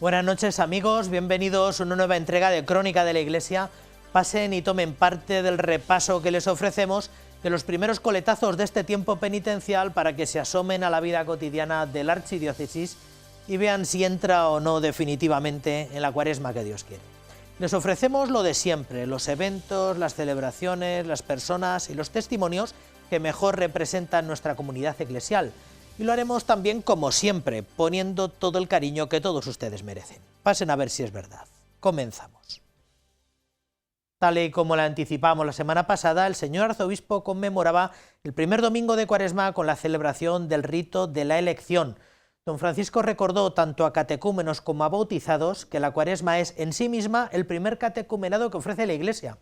Buenas noches amigos, bienvenidos a una nueva entrega de Crónica de la Iglesia. Pasen y tomen parte del repaso que les ofrecemos de los primeros coletazos de este tiempo penitencial para que se asomen a la vida cotidiana de la archidiócesis y vean si entra o no definitivamente en la cuaresma que Dios quiere. Les ofrecemos lo de siempre, los eventos, las celebraciones, las personas y los testimonios que mejor representan nuestra comunidad eclesial. Y lo haremos también como siempre, poniendo todo el cariño que todos ustedes merecen. Pasen a ver si es verdad. Comenzamos. Tal y como la anticipamos la semana pasada, el señor arzobispo conmemoraba el primer domingo de Cuaresma con la celebración del rito de la elección. Don Francisco recordó tanto a catecúmenos como a bautizados que la Cuaresma es en sí misma el primer catecumenado que ofrece la Iglesia.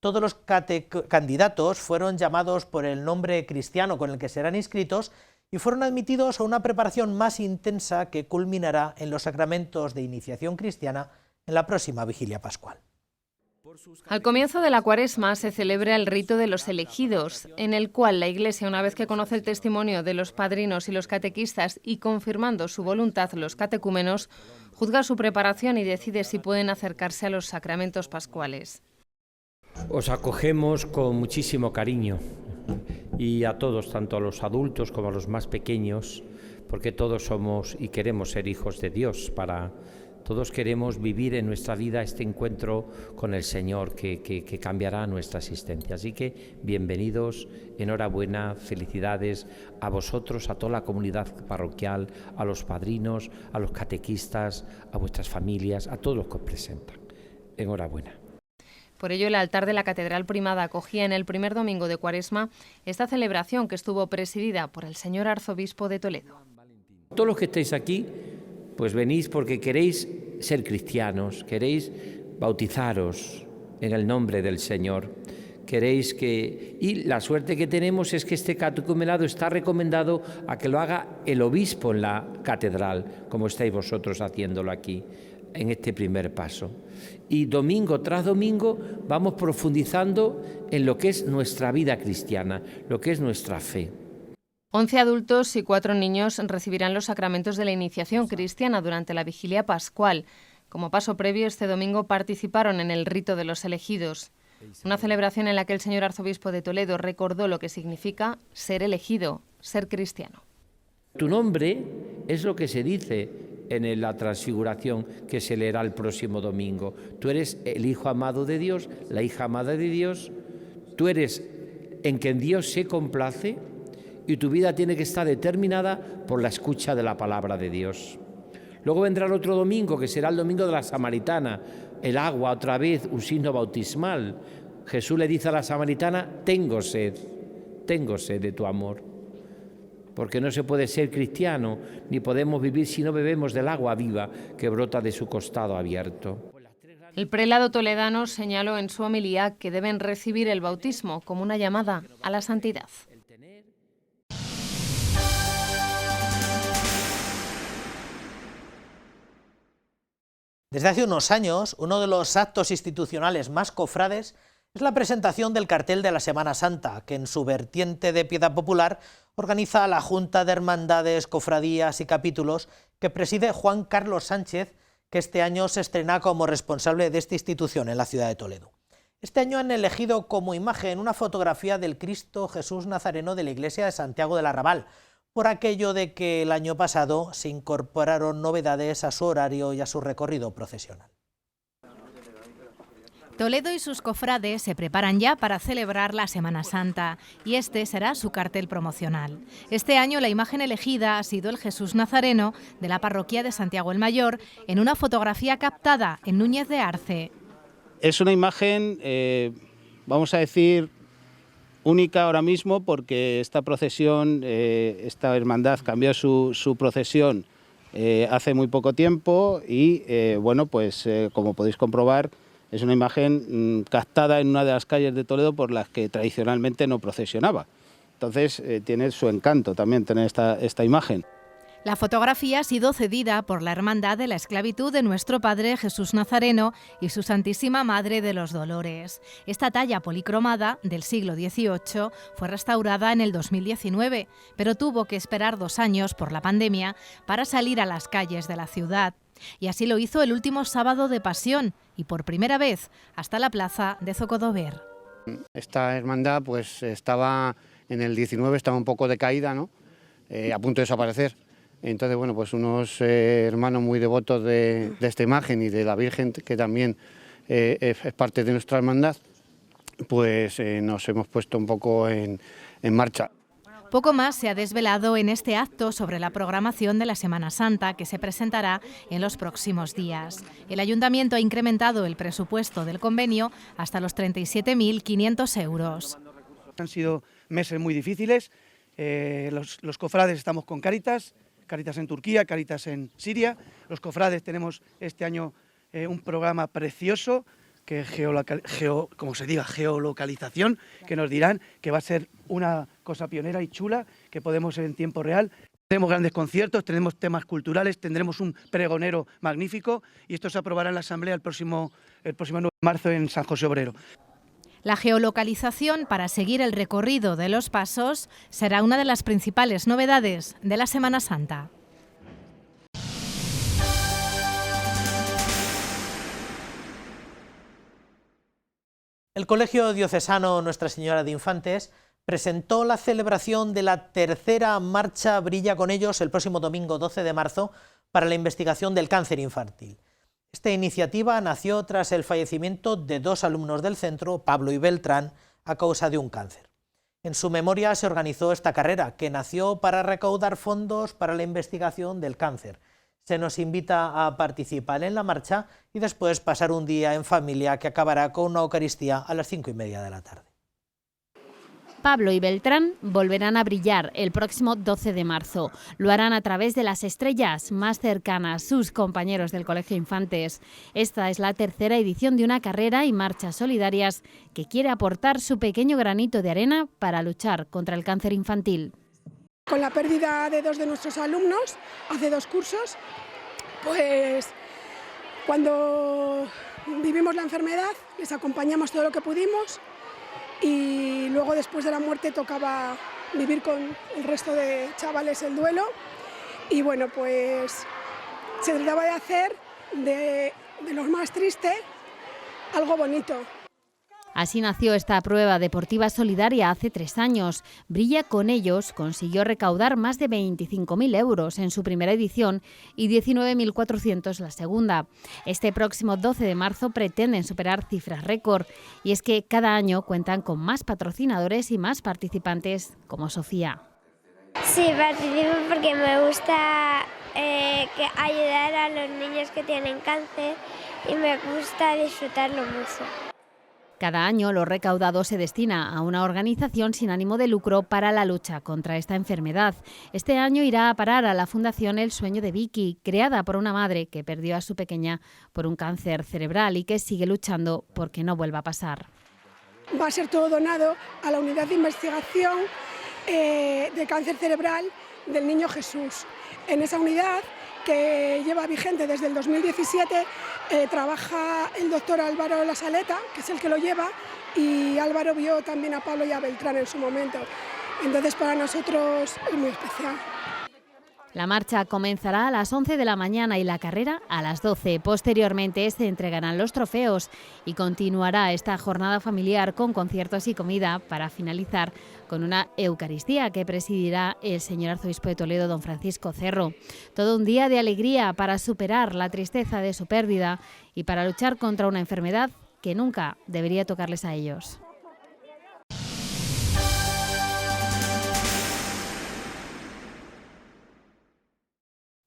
Todos los candidatos fueron llamados por el nombre cristiano con el que serán inscritos y fueron admitidos a una preparación más intensa que culminará en los sacramentos de iniciación cristiana en la próxima vigilia pascual. Al comienzo de la Cuaresma se celebra el rito de los elegidos, en el cual la Iglesia, una vez que conoce el testimonio de los padrinos y los catequistas y confirmando su voluntad los catecúmenos, juzga su preparación y decide si pueden acercarse a los sacramentos pascuales. Os acogemos con muchísimo cariño y a todos, tanto a los adultos como a los más pequeños, porque todos somos y queremos ser hijos de Dios. Todos queremos vivir en nuestra vida este encuentro con el Señor que cambiará nuestra existencia. Así que bienvenidos, enhorabuena, felicidades a vosotros, a toda la comunidad parroquial, a los padrinos, a los catequistas, a vuestras familias, a todos los que os presentan. Enhorabuena. Por ello, el altar de la Catedral Primada acogía en el primer domingo de Cuaresma esta celebración que estuvo presidida por el señor arzobispo de Toledo. Todos los que estáis aquí, pues venís porque queréis ser cristianos, queréis bautizaros en el nombre del Señor. Y la suerte que tenemos es que este catecumenado está recomendado a que lo haga el obispo en la catedral, como estáis vosotros haciéndolo aquí, en este primer paso. Y domingo tras domingo vamos profundizando en lo que es nuestra vida cristiana, lo que es nuestra fe. 11 adultos y 4 niños recibirán los sacramentos de la iniciación cristiana durante la vigilia pascual. Como paso previo, este domingo participaron en el rito de los elegidos, una celebración en la que el señor arzobispo de Toledo recordó lo que significa ser elegido, ser cristiano. Tu nombre es lo que se dice en la transfiguración que se leerá el próximo domingo. Tú eres el Hijo amado de Dios, la hija amada de Dios, tú eres en quien Dios se complace y tu vida tiene que estar determinada por la escucha de la palabra de Dios. Luego vendrá el otro domingo, que será el domingo de la Samaritana, el agua otra vez, un signo bautismal. Jesús le dice a la Samaritana, tengo sed de tu amor. Porque no se puede ser cristiano, ni podemos vivir si no bebemos del agua viva que brota de su costado abierto. El prelado toledano señaló en su homilía que deben recibir el bautismo como una llamada a la santidad. Desde hace unos años, uno de los actos institucionales más cofrades es la presentación del cartel de la Semana Santa, que en su vertiente de piedad popular organiza la Junta de Hermandades, Cofradías y Capítulos que preside Juan Carlos Sánchez, que este año se estrena como responsable de esta institución en la ciudad de Toledo. Este año han elegido como imagen una fotografía del Cristo Jesús Nazareno de la iglesia de Santiago del Arrabal, por aquello de que el año pasado se incorporaron novedades a su horario y a su recorrido procesional. Toledo y sus cofrades se preparan ya para celebrar la Semana Santa y este será su cartel promocional. Este año la imagen elegida ha sido el Jesús Nazareno de la parroquia de Santiago el Mayor en una fotografía captada en Núñez de Arce. Es una imagen, vamos a decir, única ahora mismo porque esta procesión, esta hermandad cambió su procesión hace muy poco tiempo y como podéis comprobar, es una imagen captada en una de las calles de Toledo por las que tradicionalmente no procesionaba. Entonces tiene su encanto también tener esta imagen. La fotografía ha sido cedida por la Hermandad de la Esclavitud de Nuestro Padre Jesús Nazareno y su Santísima Madre de los Dolores. Esta talla policromada del siglo XVIII fue restaurada en el 2019, pero tuvo que esperar 2 años por la pandemia para salir a las calles de la ciudad. Y así lo hizo el último sábado de Pasión y por primera vez hasta la plaza de Zocodover. Esta hermandad pues estaba en el 19, estaba un poco decaída, ¿no? A punto de desaparecer. Entonces, bueno, pues unos hermanos muy devotos de esta imagen y de la Virgen, que también es parte de nuestra hermandad, pues nos hemos puesto un poco en marcha. Poco más se ha desvelado en este acto sobre la programación de la Semana Santa, que se presentará en los próximos días. El Ayuntamiento ha incrementado el presupuesto del convenio hasta los 37.500 euros. Han sido meses muy difíciles. Los cofrades estamos con Cáritas en Turquía, Cáritas en Siria. Los cofrades tenemos este año un programa precioso, que geolocalización, que nos dirán que va a ser una cosa pionera y chula, que podemos en tiempo real. Tenemos grandes conciertos, tenemos temas culturales, tendremos un pregonero magnífico y esto se aprobará en la Asamblea el próximo 9 de marzo en San José Obrero. La geolocalización para seguir el recorrido de los pasos será una de las principales novedades de la Semana Santa. El Colegio Diocesano Nuestra Señora de Infantes presentó la celebración de la tercera marcha Brilla con ellos el próximo domingo 12 de marzo para la investigación del cáncer infantil. Esta iniciativa nació tras el fallecimiento de 2 alumnos del centro, Pablo y Beltrán, a causa de un cáncer. En su memoria se organizó esta carrera, que nació para recaudar fondos para la investigación del cáncer. Se nos invita a participar en la marcha y después pasar un día en familia que acabará con una Eucaristía a las 5:30 de la tarde. Pablo y Beltrán volverán a brillar el próximo 12 de marzo. Lo harán a través de las estrellas más cercanas, sus compañeros del Colegio Infantes. Esta es la tercera edición de una carrera y marchas solidarias que quiere aportar su pequeño granito de arena para luchar contra el cáncer infantil. Con la pérdida de 2 de nuestros alumnos, hace 2 cursos, pues cuando vivimos la enfermedad les acompañamos todo lo que pudimos y luego después de la muerte tocaba vivir con el resto de chavales el duelo y bueno, pues se trataba de hacer de lo más triste algo bonito. Así nació esta prueba deportiva solidaria hace 3 años. Brilla con ellos consiguió recaudar más de 25.000 euros en su primera edición y 19.400 la segunda. Este próximo 12 de marzo pretenden superar cifras récord y es que cada año cuentan con más patrocinadores y más participantes como Sofía. Sí, participo porque me gusta ayudar a los niños que tienen cáncer y me gusta disfrutarlo mucho. Cada año lo recaudado se destina a una organización sin ánimo de lucro para la lucha contra esta enfermedad. Este año irá a parar a la Fundación El Sueño de Vicky, creada por una madre que perdió a su pequeña por un cáncer cerebral y que sigue luchando porque no vuelva a pasar. Va a ser todo donado a la unidad de investigación de cáncer cerebral del Niño Jesús. En esa unidad, que lleva vigente desde el 2017, trabaja el doctor Álvaro La Saleta, que es el que lo lleva, y Álvaro vio también a Pablo y a Beltrán en su momento. Entonces para nosotros es muy especial. La marcha comenzará a las 11 de la mañana y la carrera a las 12. Posteriormente se entregarán los trofeos y continuará esta jornada familiar con conciertos y comida para finalizar con una Eucaristía que presidirá el señor arzobispo de Toledo, don Francisco Cerro. Todo un día de alegría para superar la tristeza de su pérdida y para luchar contra una enfermedad que nunca debería tocarles a ellos.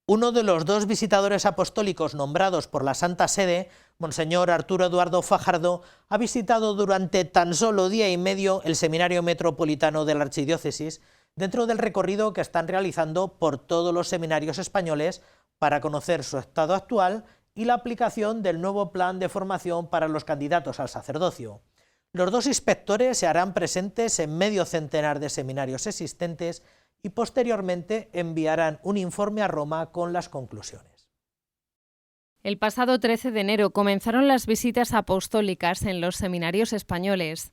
Uno de los 2 visitadores apostólicos nombrados por la Santa Sede, Monseñor Arturo Eduardo Fajardo, ha visitado durante tan solo día y medio el Seminario Metropolitano de la Archidiócesis, dentro del recorrido que están realizando por todos los seminarios españoles para conocer su estado actual y la aplicación del nuevo plan de formación para los candidatos al sacerdocio. Los 2 inspectores se harán presentes en medio centenar de seminarios existentes y posteriormente enviarán un informe a Roma con las conclusiones. El pasado 13 de enero comenzaron las visitas apostólicas en los seminarios españoles.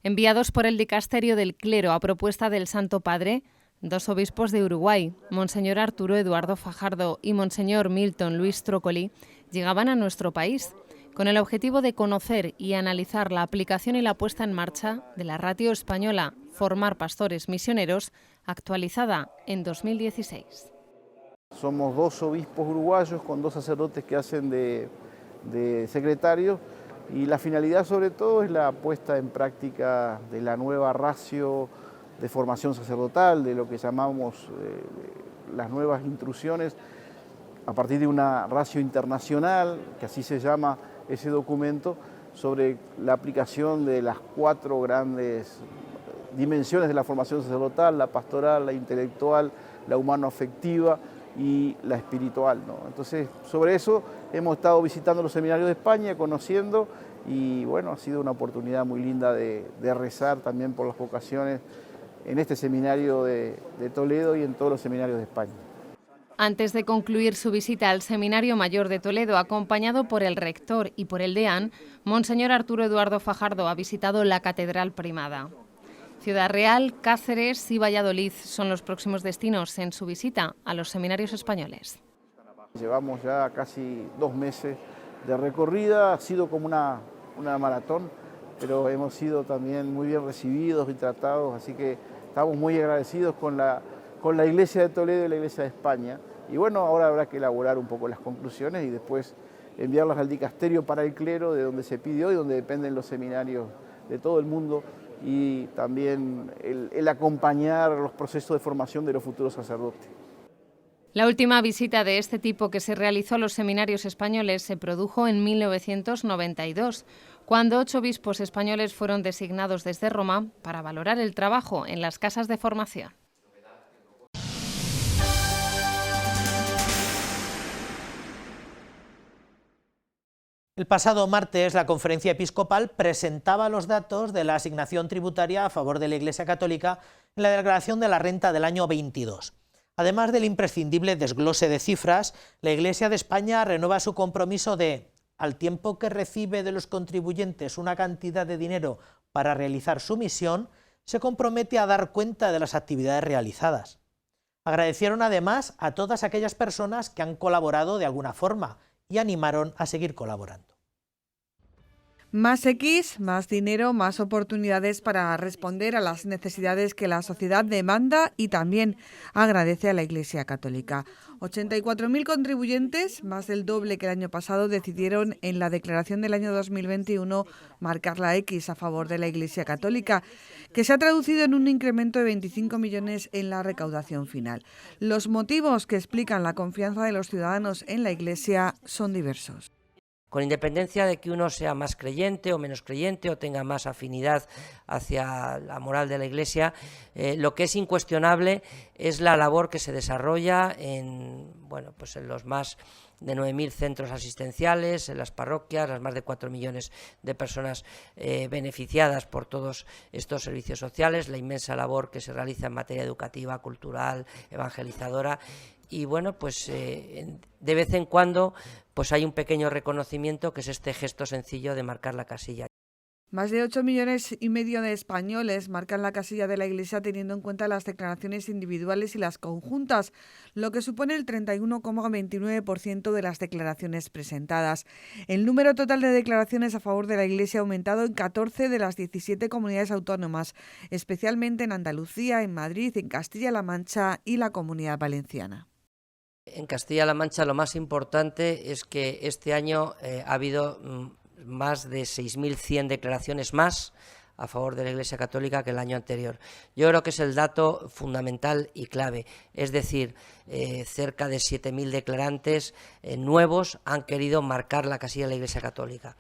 Enviados por el Dicasterio del Clero a propuesta del Santo Padre, Dos obispos de Uruguay, Monseñor Arturo Eduardo Fajardo y Monseñor Milton Luis Trócoli, llegaban a nuestro país con el objetivo de conocer y analizar la aplicación y la puesta en marcha de la ratio española Formar Pastores Misioneros, actualizada en 2016. Somos dos obispos uruguayos con dos sacerdotes que hacen de secretarios, y la finalidad sobre todo es la puesta en práctica de la nueva ratio de formación sacerdotal, de lo que llamamos las nuevas intrusiones, a partir de una ratio internacional, que así se llama ese documento, sobre la aplicación de las 4 grandes dimensiones de la formación sacerdotal: la pastoral, la intelectual, la humano-afectiva y la espiritual, ¿no? Entonces, sobre eso hemos estado visitando los seminarios de España, conociendo, y bueno, ha sido una oportunidad muy linda de rezar también por las vocaciones en este seminario de Toledo y en todos los seminarios de España. Antes de concluir su visita al Seminario Mayor de Toledo, acompañado por el rector y por el deán, Monseñor Arturo Eduardo Fajardo ha visitado la Catedral Primada. Ciudad Real, Cáceres y Valladolid son los próximos destinos en su visita a los seminarios españoles. Llevamos ya casi 2 meses de recorrida, ha sido como una maratón, pero hemos sido también muy bien recibidos y tratados, así que estamos muy agradecidos con la Iglesia de Toledo y la Iglesia de España. Y bueno, ahora habrá que elaborar un poco las conclusiones y después enviarlas al dicasterio para el clero, de donde se pidió y donde dependen los seminarios de todo el mundo, y también el acompañar los procesos de formación de los futuros sacerdotes. La última visita de este tipo que se realizó a los seminarios españoles se produjo en 1992, cuando 8 obispos españoles fueron designados desde Roma para valorar el trabajo en las casas de formación. El pasado martes, la Conferencia Episcopal presentaba los datos de la asignación tributaria a favor de la Iglesia Católica en la declaración de la renta del año 22. Además del imprescindible desglose de cifras, la Iglesia de España renueva su compromiso de, al tiempo que recibe de los contribuyentes una cantidad de dinero para realizar su misión, se compromete a dar cuenta de las actividades realizadas. Agradecieron además a todas aquellas personas que han colaborado de alguna forma y animaron a seguir colaborando. Más X, más dinero, más oportunidades para responder a las necesidades que la sociedad demanda y también agradece a la Iglesia Católica. 84.000 contribuyentes, más del doble que el año pasado, decidieron en la declaración del año 2021 marcar la X a favor de la Iglesia Católica, que se ha traducido en un incremento de 25 millones en la recaudación final. Los motivos que explican la confianza de los ciudadanos en la Iglesia son diversos. Con independencia de que uno sea más creyente o menos creyente o tenga más afinidad hacia la moral de la Iglesia, lo que es incuestionable es la labor que se desarrolla en los más de 9.000 centros asistenciales, en las parroquias, las más de 4 millones de personas beneficiadas por todos estos servicios sociales, la inmensa labor que se realiza en materia educativa, cultural, evangelizadora. Y bueno, de vez en cuando hay un pequeño reconocimiento, que es este gesto sencillo de marcar la casilla. Más de 8,5 millones de españoles marcan la casilla de la Iglesia teniendo en cuenta las declaraciones individuales y las conjuntas, lo que supone el 31,29% de las declaraciones presentadas. El número total de declaraciones a favor de la Iglesia ha aumentado en 14 de las 17 comunidades autónomas, especialmente en Andalucía, en Madrid, en Castilla-La Mancha y la Comunidad Valenciana. En Castilla-La Mancha lo más importante es que este año ha habido más de 6.100 declaraciones más a favor de la Iglesia Católica que el año anterior. Yo creo que es el dato fundamental y clave, es decir, cerca de 7.000 declarantes nuevos han querido marcar la casilla de la Iglesia Católica.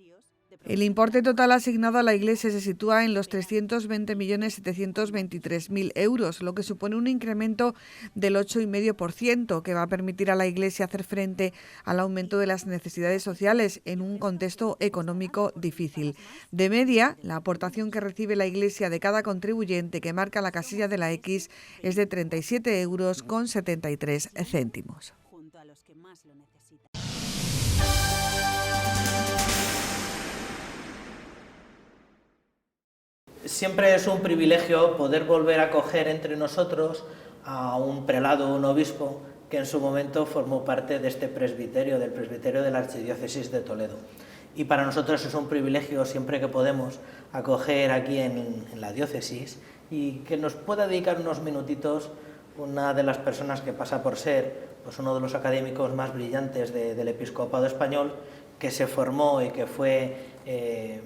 El importe total asignado a la Iglesia se sitúa en los 320.723.000 euros, lo que supone un incremento del 8,5%, que va a permitir a la Iglesia hacer frente al aumento de las necesidades sociales en un contexto económico difícil. De media, la aportación que recibe la Iglesia de cada contribuyente que marca la casilla de la X es de 37,73 €. Siempre es un privilegio poder volver a acoger entre nosotros a un prelado, un obispo, que en su momento formó parte de este presbiterio, del presbiterio de la Archidiócesis de Toledo. Y para nosotros es un privilegio siempre que podemos acoger aquí en la diócesis y que nos pueda dedicar unos minutitos una de las personas que pasa por ser pues uno de los académicos más brillantes del episcopado español, que se formó y que fue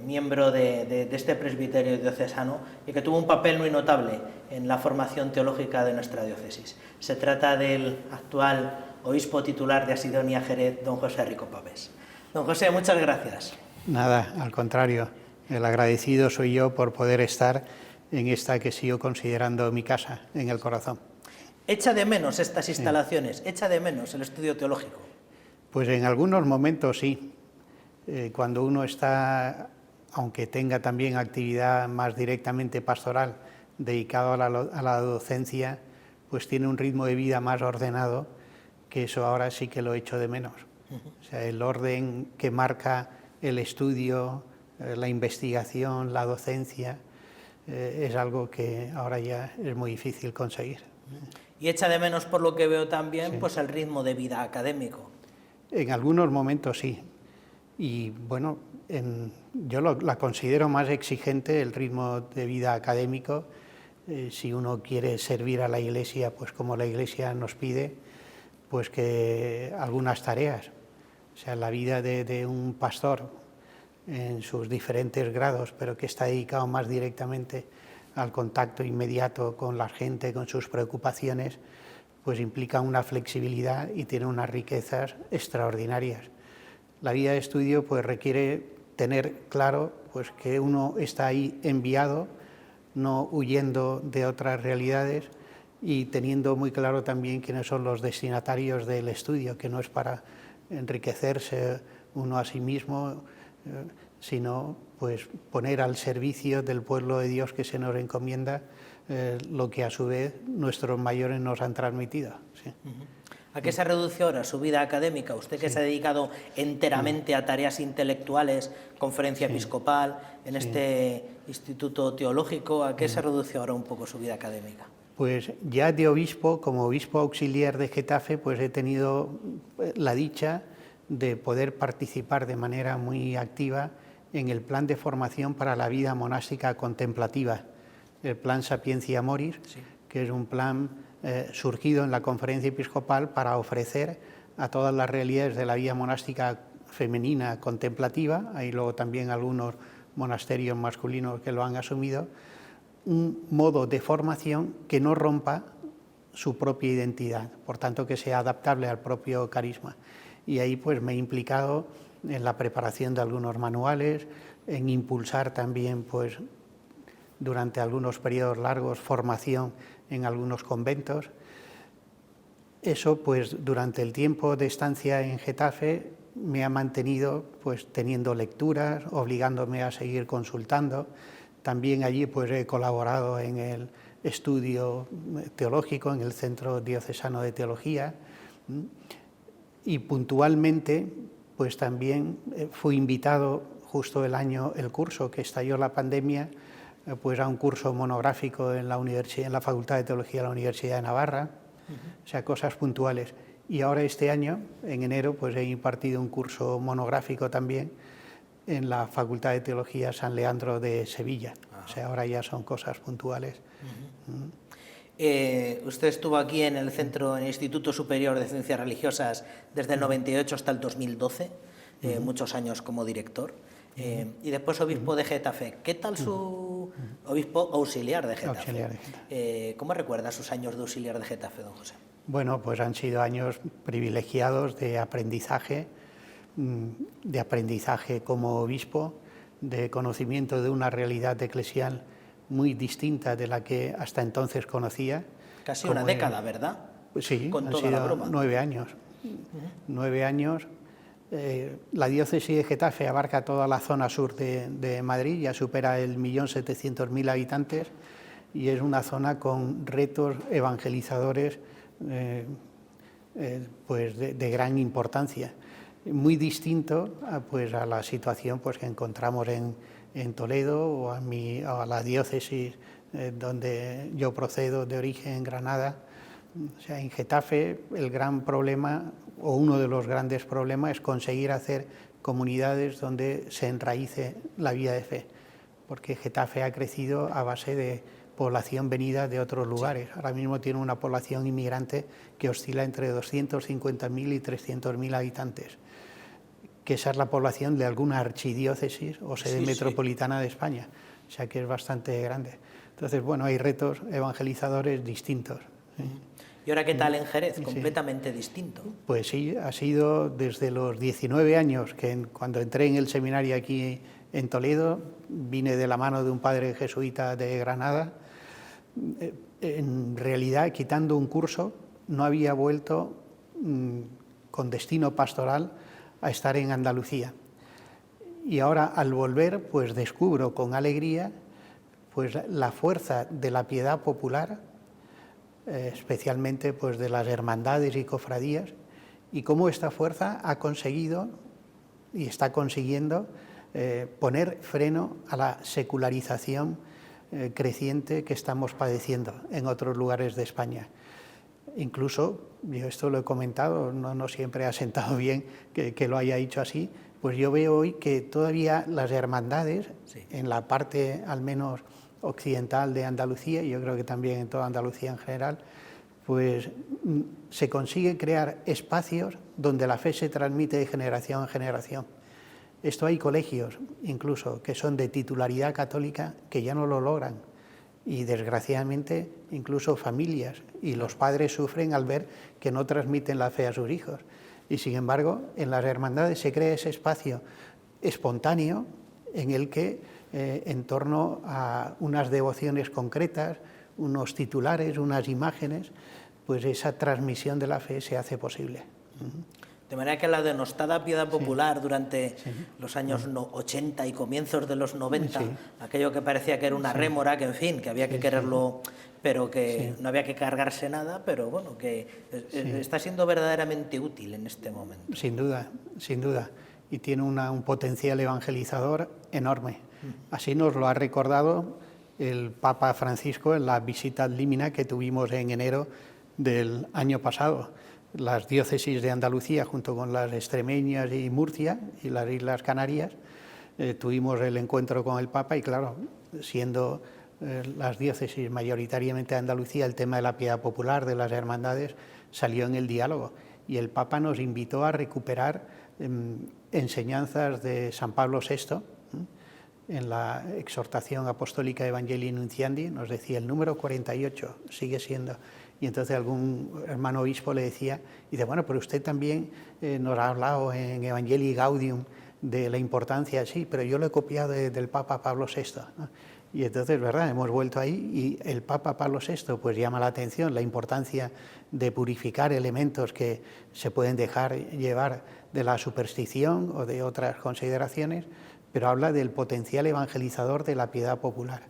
miembro de este presbiterio diocesano y que tuvo un papel muy notable en la formación teológica de nuestra diócesis. Se trata del actual obispo titular de Asidonia Jerez, don José Rico Pavés. Don José, muchas gracias. Nada, al contrario, el agradecido soy yo por poder estar en esta que sigo considerando mi casa, en el corazón. ¿Echa de menos estas instalaciones? ¿Echa de menos el estudio teológico? Pues en algunos momentos sí. Cuando uno está, aunque tenga también actividad más directamente pastoral, dedicado a la docencia, pues tiene un ritmo de vida más ordenado, que eso ahora sí que lo echo de menos. O sea, el orden que marca el estudio, la investigación, la docencia, es algo que ahora ya es muy difícil conseguir. Y echa de menos, por lo que veo también, sí, pues el ritmo de vida académico. En algunos momentos sí. Y bueno, yo la considero más exigente el ritmo de vida académico. Si uno quiere servir a la Iglesia, pues como la Iglesia nos pide, pues que algunas tareas. O sea, la vida de un pastor en sus diferentes grados, pero que está dedicado más directamente al contacto inmediato con la gente, con sus preocupaciones, pues implica una flexibilidad y tiene unas riquezas extraordinarias. La vida de estudio pues requiere tener claro pues que uno está ahí enviado, no huyendo de otras realidades, y teniendo muy claro también quiénes son los destinatarios del estudio, que no es para enriquecerse uno a sí mismo, sino pues poner al servicio del pueblo de Dios que se nos encomienda lo que a su vez nuestros mayores nos han transmitido. Sí. ¿A qué se reduce ahora su vida académica? Usted que se ha dedicado enteramente a tareas intelectuales, conferencia episcopal, en este instituto teológico, ¿a qué se reduce ahora un poco su vida académica? Pues ya de obispo, como obispo auxiliar de Getafe, pues he tenido la dicha de poder participar de manera muy activa en el plan de formación para la vida monástica contemplativa, el plan Sapiencia Moris, que es un plan surgido en la conferencia episcopal para ofrecer a todas las realidades de la vida monástica femenina contemplativa, hay luego también algunos monasterios masculinos que lo han asumido, un modo de formación que no rompa su propia identidad, por tanto que sea adaptable al propio carisma. Y ahí pues me he implicado en la preparación de algunos manuales, en impulsar también pues durante algunos periodos largos formación en algunos conventos. Eso pues durante el tiempo de estancia en Getafe me ha mantenido pues teniendo lecturas, obligándome a seguir consultando. También allí pues he colaborado en el estudio teológico, en el Centro Diocesano de Teología, y puntualmente pues también fui invitado justo el curso que estalló la pandemia, pues a un curso monográfico en la Facultad de Teología de la Universidad de Navarra, o sea, cosas puntuales. Y ahora este año, en enero, pues he impartido un curso monográfico también en la Facultad de Teología San Leandro de Sevilla. O sea, ahora ya son cosas puntuales. Usted estuvo aquí en el Centro, en el Instituto Superior de Ciencias Religiosas desde el 98 hasta el 2012, muchos años como director. Y después obispo de Getafe. ¿Qué tal su obispo auxiliar de Getafe? Auxiliar de Getafe. ¿Cómo recuerda sus años de auxiliar de Getafe, don José? Bueno, pues han sido años privilegiados de aprendizaje como obispo, de conocimiento de una realidad eclesial muy distinta de la que hasta entonces conocía. Casi una década, ¿verdad? Sí, con han toda sido la broma. 9 años. 9 años. La diócesis de Getafe abarca toda la zona sur de Madrid, ya supera el 1.700.000 habitantes y es una zona con retos evangelizadores pues de gran importancia. Muy distinto a la situación pues, que encontramos en Toledo o a la diócesis donde yo procedo de origen, en Granada, O sea, en Getafe el gran problema, o uno de los grandes problemas, es conseguir hacer comunidades donde se enraíce la vida de fe, porque Getafe ha crecido a base de población venida de otros lugares. Ahora mismo tiene una población inmigrante que oscila entre 250.000 y 300.000 habitantes, que esa es la población de alguna archidiócesis o sede metropolitana de España, o sea que es bastante grande. Entonces, bueno, hay retos evangelizadores distintos. ¿Y ahora qué tal en Jerez? Completamente distinto. Pues sí, ha sido desde los 19 años, que cuando entré en el seminario aquí en Toledo, vine de la mano de un padre jesuita de Granada. En realidad, quitando un curso, no había vuelto con destino pastoral a estar en Andalucía. Y ahora, al volver, pues descubro con alegría pues la fuerza de la piedad popular, especialmente pues de las hermandades y cofradías, y cómo esta fuerza ha conseguido y está consiguiendo poner freno a la secularización creciente que estamos padeciendo en otros lugares de España. Incluso, yo esto lo he comentado, no siempre ha sentado bien que lo haya dicho así, pues yo veo hoy que todavía las hermandades, en la parte al menos occidental de Andalucía, y yo creo que también en toda Andalucía en general, pues se consigue crear espacios donde la fe se transmite de generación en generación. Esto hay colegios, incluso, que son de titularidad católica, que ya no lo logran. Y desgraciadamente, incluso familias y los padres sufren al ver que no transmiten la fe a sus hijos. Y sin embargo, en las hermandades se crea ese espacio espontáneo en el que, en torno a unas devociones concretas, unos titulares, unas imágenes, pues esa transmisión de la fe se hace posible. De manera que la denostada piedad popular durante los años 80 y comienzos de los 90, aquello que parecía que era una rémora, que en fin, que había que quererlo, pero que no había que cargarse nada, pero bueno, que está siendo verdaderamente útil en este momento. Sin duda, sin duda. Y tiene un potencial evangelizador enorme. Así nos lo ha recordado el Papa Francisco en la visita ad limina que tuvimos en enero del año pasado. Las diócesis de Andalucía, junto con las extremeñas y Murcia y las Islas Canarias, tuvimos el encuentro con el Papa y claro, siendo las diócesis mayoritariamente de Andalucía, el tema de la piedad popular, de las hermandades, salió en el diálogo y el Papa nos invitó a recuperar enseñanzas de San Pablo VI, en la exhortación apostólica Evangelii Nunciandi, nos decía el número 48, sigue siendo. Y entonces algún hermano obispo le decía, y dice, bueno, pero usted también nos ha hablado en Evangelii Gaudium de la importancia, sí, pero yo lo he copiado del Papa Pablo VI, ¿no? Y entonces, ¿verdad?, hemos vuelto ahí y el Papa Pablo VI pues llama la atención la importancia de purificar elementos que se pueden dejar llevar de la superstición o de otras consideraciones, pero habla del potencial evangelizador de la piedad popular.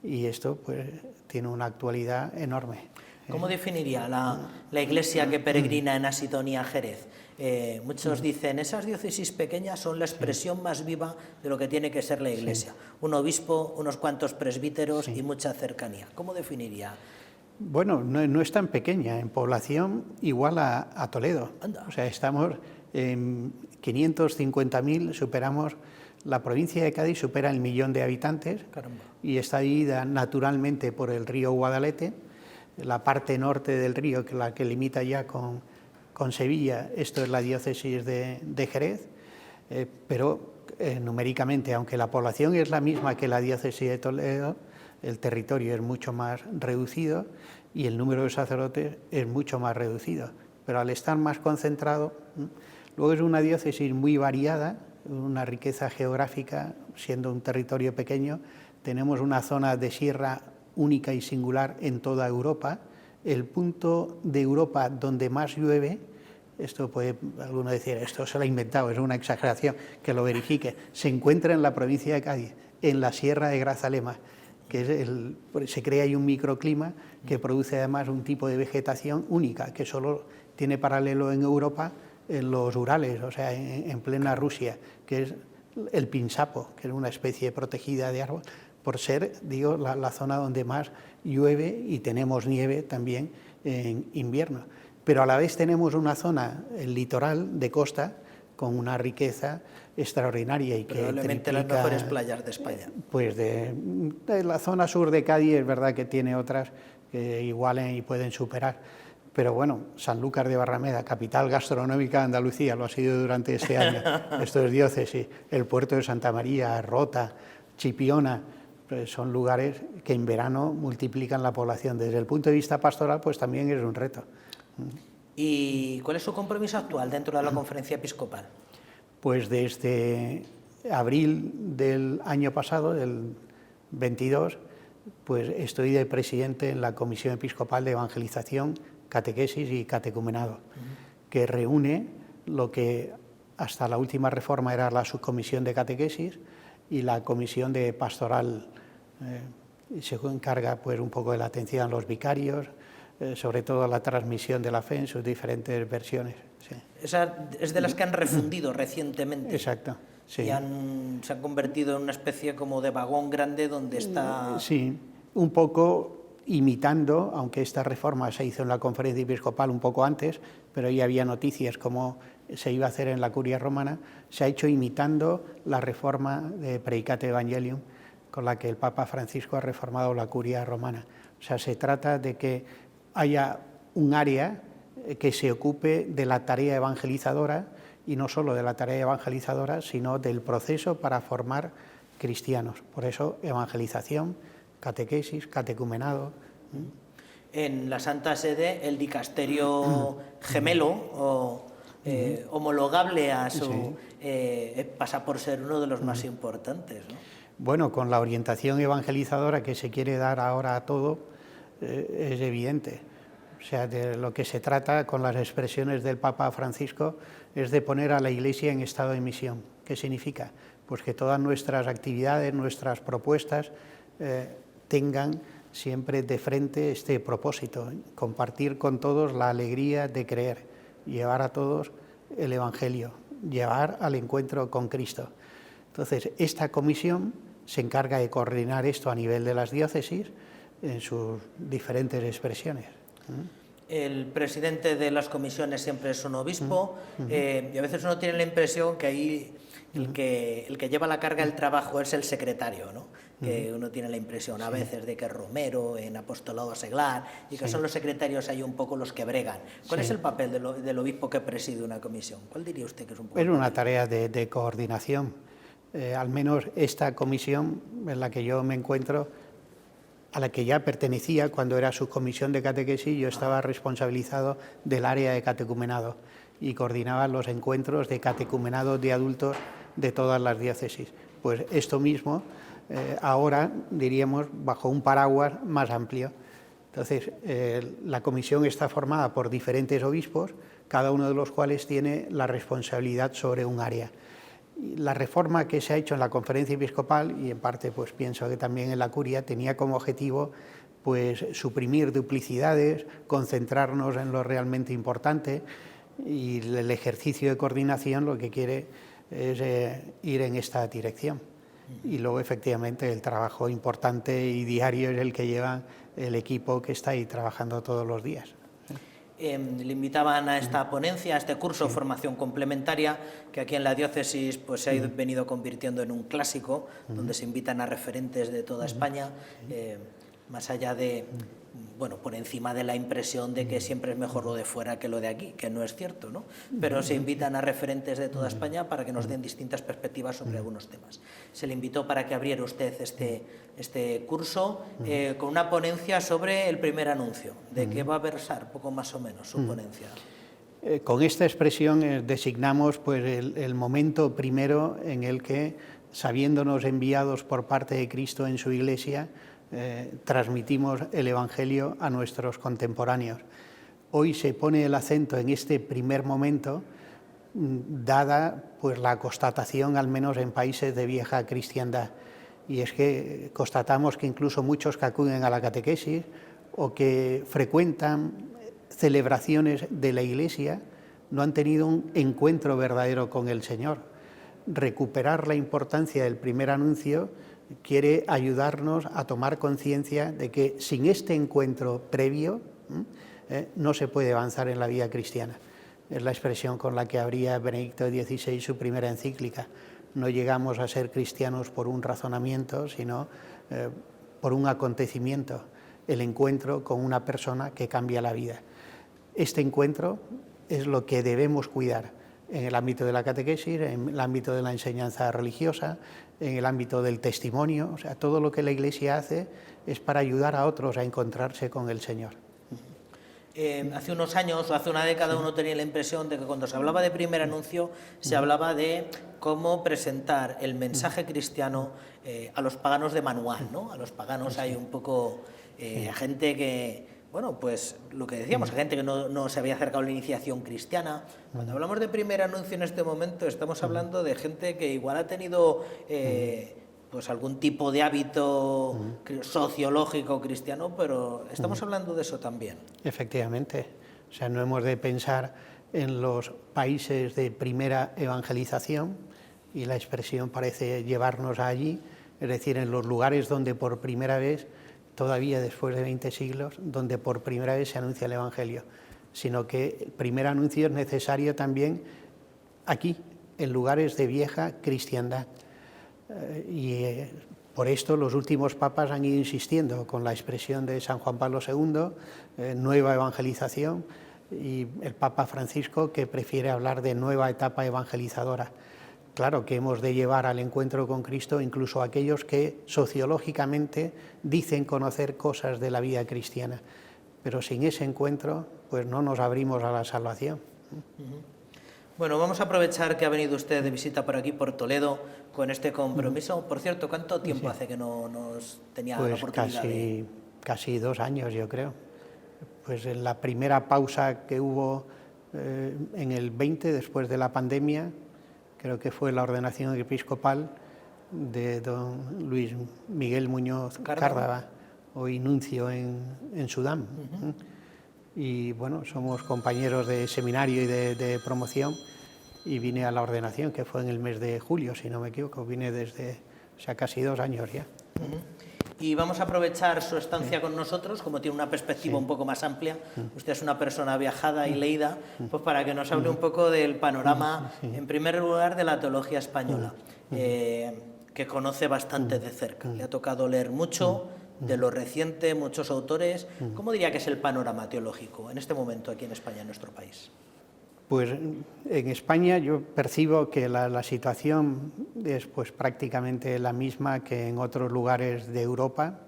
Y esto pues tiene una actualidad enorme. ¿Cómo definiría la iglesia que peregrina en Asidonia Jerez? Muchos dicen, esas diócesis pequeñas son la expresión más viva de lo que tiene que ser la iglesia. Un obispo, unos cuantos presbíteros y mucha cercanía. ¿Cómo definiría? Bueno, no es tan pequeña, en población igual a Toledo. Anda. O sea, estamos en 550.000, superamos, la provincia de Cádiz supera el 1.000.000 de habitantes. Caramba. Y está dividida naturalmente por el río Guadalete, la parte norte del río, que la que limita ya con Sevilla, esto es la diócesis de Jerez, pero numéricamente, aunque la población es la misma que la diócesis de Toledo, el territorio es mucho más reducido y el número de sacerdotes es mucho más reducido, pero al estar más concentrado, luego es una diócesis muy variada, una riqueza geográfica, siendo un territorio pequeño, tenemos una zona de sierra única y singular en toda Europa. El punto de Europa donde más llueve, esto puede alguno decir, esto se lo ha inventado, es una exageración, que lo verifique, se encuentra en la provincia de Cádiz, en la sierra de Grazalema, que es se crea ahí un microclima que produce además un tipo de vegetación única, que solo tiene paralelo en Europa en los Urales, o sea, en plena Rusia, que es el pinsapo, que es una especie protegida de árbol, por ser, digo, la zona donde más llueve y tenemos nieve también en invierno. Pero a la vez tenemos una zona, el litoral de costa, con una riqueza extraordinaria y que probablemente las mejores playas de España. Pues de la zona sur de Cádiz es verdad que tiene otras que igualen y pueden superar. Pero bueno, Sanlúcar de Barrameda, capital gastronómica de Andalucía, lo ha sido durante este año, esto es diócesis, el puerto de Santa María, Rota, Chipiona, pues son lugares que en verano multiplican la población. Desde el punto de vista pastoral, pues también es un reto. ¿Y cuál es su compromiso actual dentro de la conferencia episcopal? Pues desde abril del año pasado, del 22, pues estoy de presidente en la Comisión Episcopal de Evangelización, Catequesis y Catecumenado, que reúne lo que hasta la última reforma era la subcomisión de catequesis y la comisión de pastoral. Se encarga pues un poco de la atención a los vicarios, sobre todo la transmisión de la fe en sus diferentes versiones. Sí. Esa es de las que han refundido recientemente. Exacto. Sí. Y se han convertido en una especie como de vagón grande donde está... Sí, un poco imitando, aunque esta reforma se hizo en la conferencia episcopal un poco antes, pero ya había noticias como se iba a hacer en la Curia Romana, se ha hecho imitando la reforma de Predicate Evangelium con la que el Papa Francisco ha reformado la Curia Romana. O sea, se trata de que haya un área que se ocupe de la tarea evangelizadora, y no solo de la tarea evangelizadora, sino del proceso para formar cristianos. Por eso, evangelización, catequesis, catecumenado. En la Santa Sede, el dicasterio gemelo o homologable a su... pasa por ser uno de los más importantes, ¿no? Bueno, con la orientación evangelizadora que se quiere dar ahora a todo, es evidente. O sea, de lo que se trata con las expresiones del Papa Francisco es de poner a la Iglesia en estado de misión. ¿Qué significa? Pues que todas nuestras actividades, nuestras propuestas tengan siempre de frente este propósito, compartir con todos la alegría de creer, llevar a todos el Evangelio, llevar al encuentro con Cristo. Entonces, esta comisión se encarga de coordinar esto a nivel de las diócesis en sus diferentes expresiones. El presidente de las comisiones siempre es un obispo, y a veces uno tiene la impresión que ahí el que lleva la carga del trabajo es el secretario, ¿no? Que uno tiene la impresión a veces de que es Romero en Apostolado Seglar y que son los secretarios ahí un poco los que bregan. ¿Cuál es el papel del obispo que preside una comisión? ¿Cuál diría usted que es un poco? Es una tarea de coordinación. Al menos esta comisión en la que yo me encuentro, a la que ya pertenecía cuando era subcomisión de catequesis, yo estaba responsabilizado del área de catecumenado y coordinaba los encuentros de catecumenado de adultos de todas las diócesis. Pues esto mismo, ahora diríamos bajo un paraguas más amplio. Entonces, la comisión está formada por diferentes obispos, cada uno de los cuales tiene la responsabilidad sobre un área. La reforma que se ha hecho en la conferencia episcopal, y en parte pues pienso que también en la curia, tenía como objetivo pues suprimir duplicidades, concentrarnos en lo realmente importante, y el ejercicio de coordinación lo que quiere es ir en esta dirección. Y luego efectivamente el trabajo importante y diario es el que lleva el equipo que está ahí trabajando todos los días. Le invitaban a esta ponencia, a este curso de formación complementaria, que aquí en la diócesis pues, se ha venido convirtiendo en un clásico, donde se invitan a referentes de toda España, más allá de, bueno, por encima de la impresión de que siempre es mejor lo de fuera que lo de aquí, que no es cierto, ¿no? Pero se invitan a referentes de toda España para que nos den distintas perspectivas sobre algunos temas. Se le invitó para que abriera usted este curso con una ponencia sobre el primer anuncio. ¿De qué va a versar, poco más o menos, su ponencia? Con esta expresión designamos pues, el momento primero en el que, sabiéndonos enviados por parte de Cristo en su Iglesia, transmitimos el Evangelio a nuestros contemporáneos. Hoy se pone el acento en este primer momento, dada pues, la constatación, al menos en países de vieja cristiandad, y es que constatamos que incluso muchos que acuden a la catequesis o que frecuentan celebraciones de la Iglesia no han tenido un encuentro verdadero con el Señor. Recuperar la importancia del primer anuncio quiere ayudarnos a tomar conciencia de que sin este encuentro previo no se puede avanzar en la vida cristiana. Es la expresión con la que abría Benedicto XVI su primera encíclica. No llegamos a ser cristianos por un razonamiento, sino por un acontecimiento, el encuentro con una persona que cambia la vida. Este encuentro es lo que debemos cuidar en el ámbito de la catequesis, en el ámbito de la enseñanza religiosa, en el ámbito del testimonio. O sea, todo lo que la Iglesia hace es para ayudar a otros a encontrarse con el Señor. Hace unos años o hace una década uno tenía la impresión de que cuando se hablaba de primer anuncio se hablaba de cómo presentar el mensaje cristiano a los paganos de manual, ¿no? A los paganos hay un poco gente que, bueno, pues lo que decíamos, gente que no se había acercado a la iniciación cristiana. Cuando hablamos de primer anuncio en este momento estamos hablando de gente que igual ha tenido pues algún tipo de hábito sociológico cristiano, pero estamos hablando de eso también. Efectivamente, o sea, no hemos de pensar en los países de primera evangelización, y la expresión parece llevarnos allí, es decir, en los lugares donde por primera vez, todavía después de 20 siglos, donde por primera vez se anuncia el Evangelio, sino que el primer anuncio es necesario también aquí, en lugares de vieja cristiandad. Por esto los últimos papas han ido insistiendo con la expresión de San Juan Pablo II, nueva evangelización, y el Papa Francisco, que prefiere hablar de nueva etapa evangelizadora. Claro que hemos de llevar al encuentro con Cristo incluso a aquellos que sociológicamente dicen conocer cosas de la vida cristiana, pero sin ese encuentro pues no nos abrimos a la salvación. Bueno, vamos a aprovechar que ha venido usted de visita por aquí, por Toledo, con este compromiso. Por cierto, ¿cuánto tiempo hace que no nos tenía la oportunidad? Pues casi 2 años, yo creo. Pues en la primera pausa que hubo en el 20, después de la pandemia, creo que fue la ordenación episcopal de don Luis Miguel Muñoz Cárdava, hoy nuncio en Sudán. Y bueno, somos compañeros de seminario y de promoción, y vine a la ordenación, que fue en el mes de julio, si no me equivoco, vine desde, o sea, casi 2 años ya. Y vamos a aprovechar su estancia con nosotros, como tiene una perspectiva un poco más amplia, usted es una persona viajada y leída, pues para que nos hable un poco del panorama, en primer lugar, de la teología española, que conoce bastante de cerca. Le ha tocado leer mucho de lo reciente, muchos autores. ¿Cómo diría que es el panorama teológico en este momento aquí en España, en nuestro país? Pues en España yo percibo que la situación es pues prácticamente la misma que en otros lugares de Europa,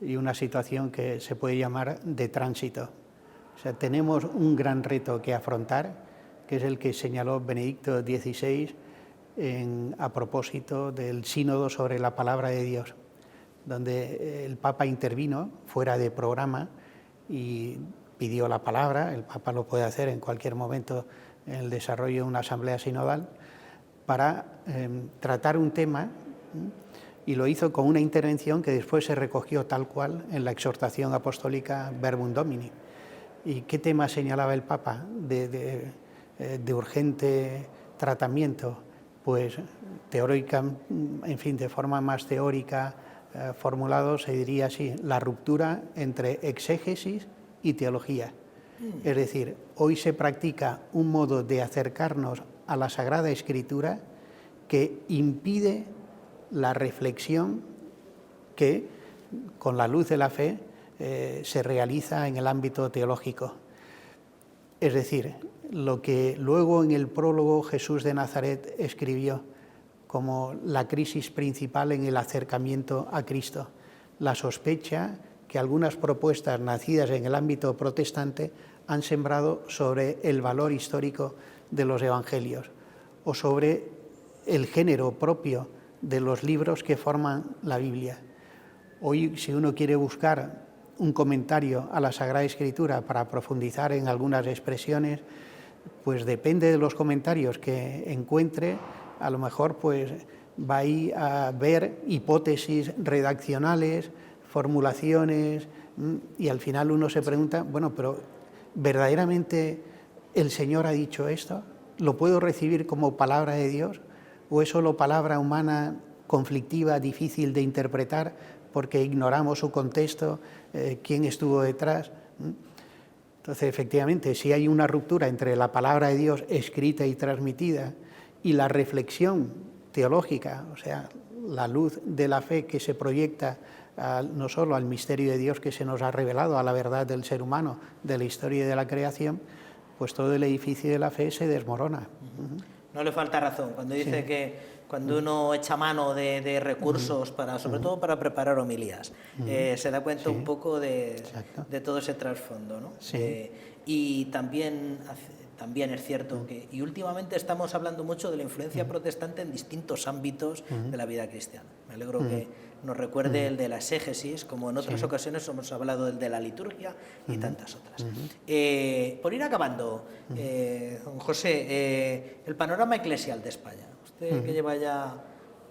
y una situación que se puede llamar de tránsito. O sea, tenemos un gran reto que afrontar, que es el que señaló Benedicto XVI a propósito del sínodo sobre la palabra de Dios, donde el Papa intervino fuera de programa y pidió la palabra. El Papa lo puede hacer en cualquier momento en el desarrollo de una asamblea sinodal, para tratar un tema, y lo hizo con una intervención que después se recogió tal cual en la exhortación apostólica Verbum Domini. ¿Y qué tema señalaba el Papa de urgente tratamiento? Pues teórica, en fin, de forma más teórica, formulado, se diría así: la ruptura entre exégesis y teología. Es decir, hoy se practica un modo de acercarnos a la Sagrada Escritura que impide la reflexión que, con la luz de la fe, se realiza en el ámbito teológico. Es decir, lo que luego en el prólogo Jesús de Nazaret escribió como la crisis principal en el acercamiento a Cristo, la sospecha que algunas propuestas nacidas en el ámbito protestante han sembrado sobre el valor histórico de los evangelios, o sobre el género propio de los libros que forman la Biblia. Hoy, si uno quiere buscar un comentario a la Sagrada Escritura para profundizar en algunas expresiones, pues depende de los comentarios que encuentre, a lo mejor pues va ahí a ver hipótesis redaccionales, formulaciones, y al final uno se pregunta, bueno, pero ¿verdaderamente el Señor ha dicho esto? ¿Lo puedo recibir como palabra de Dios? ¿O es solo palabra humana conflictiva, difícil de interpretar, porque ignoramos su contexto, quién estuvo detrás? Entonces, efectivamente, si hay una ruptura entre la palabra de Dios escrita y transmitida y la reflexión teológica, o sea, la luz de la fe que se proyecta no solo al misterio de Dios que se nos ha revelado, a la verdad del ser humano, de la historia y de la creación, pues todo el edificio de la fe se desmorona. No le falta razón cuando dice que cuando uno echa mano de recursos, sobre todo para preparar homilías, se da cuenta un poco de todo ese trasfondo, ¿no? Y también es cierto que, y últimamente estamos hablando mucho de la influencia protestante en distintos ámbitos de la vida cristiana. Me alegro que nos recuerde el de la exégesis, como en otras ocasiones hemos hablado del de la liturgia y tantas otras. Por ir acabando, don José, el panorama eclesial de España. Usted que lleva ya,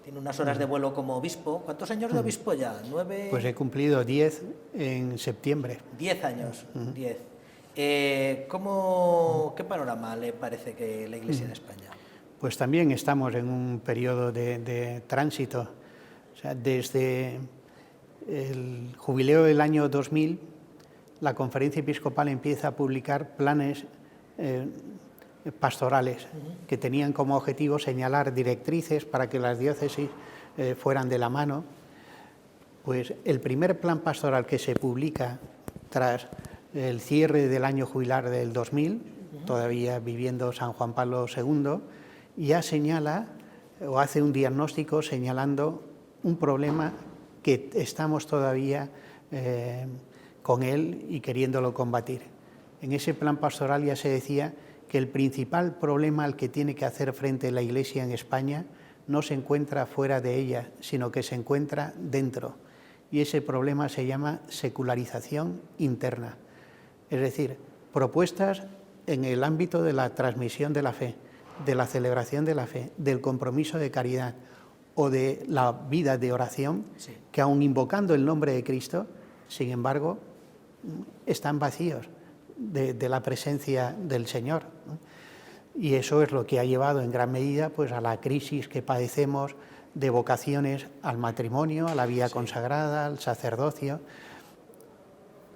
tiene unas horas de vuelo como obispo. ¿Cuántos años de obispo ya? ¿9? Pues he cumplido 10 en septiembre. 10 años, 10. ¿Qué panorama le parece que la Iglesia en España? Pues también estamos en un periodo de tránsito. O sea, desde el jubileo del año 2000, la Conferencia Episcopal empieza a publicar planes pastorales que tenían como objetivo señalar directrices para que las diócesis fueran de la mano. Pues el primer plan pastoral que se publica tras el cierre del año jubilar del 2000, todavía viviendo San Juan Pablo II, ya señala o hace un diagnóstico señalando un problema que estamos todavía con él y queriéndolo combatir. En ese plan pastoral ya se decía que el principal problema al que tiene que hacer frente la Iglesia en España no se encuentra fuera de ella, sino que se encuentra dentro. Y ese problema se llama secularización interna. Es decir, propuestas en el ámbito de la transmisión de la fe, de la celebración de la fe, del compromiso de caridad o de la vida de oración, que aun invocando el nombre de Cristo, sin embargo, están vacíos de la presencia del Señor. Y eso es lo que ha llevado en gran medida pues, a la crisis que padecemos de vocaciones al matrimonio, a la vida consagrada, al sacerdocio.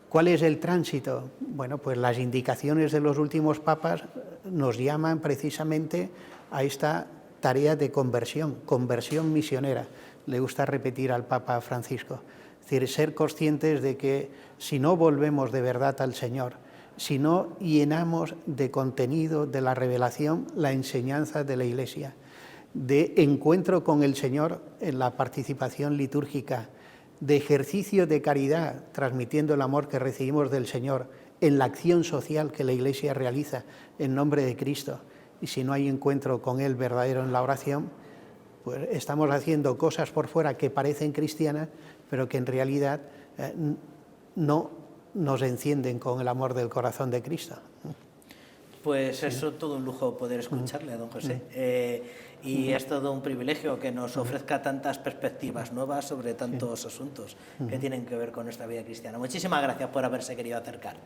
¿Cuál es el tránsito? Bueno, pues las indicaciones de los últimos papas nos llaman precisamente a esta tarea de conversión misionera. Le gusta repetir al Papa Francisco. Es decir, ser conscientes de que si no volvemos de verdad al Señor, si no llenamos de contenido de la revelación la enseñanza de la Iglesia, de encuentro con el Señor en la participación litúrgica, de ejercicio de caridad, transmitiendo el amor que recibimos del Señor, en la acción social que la Iglesia realiza en nombre de Cristo, y si no hay encuentro con Él verdadero en la oración, pues estamos haciendo cosas por fuera que parecen cristianas, pero que en realidad no nos encienden con el amor del corazón de Cristo. Pues eso es todo un lujo poder escucharle a don José. Y es todo un privilegio que nos ofrezca tantas perspectivas nuevas sobre tantos asuntos que tienen que ver con nuestra vida cristiana. Muchísimas gracias por haberse querido acercar.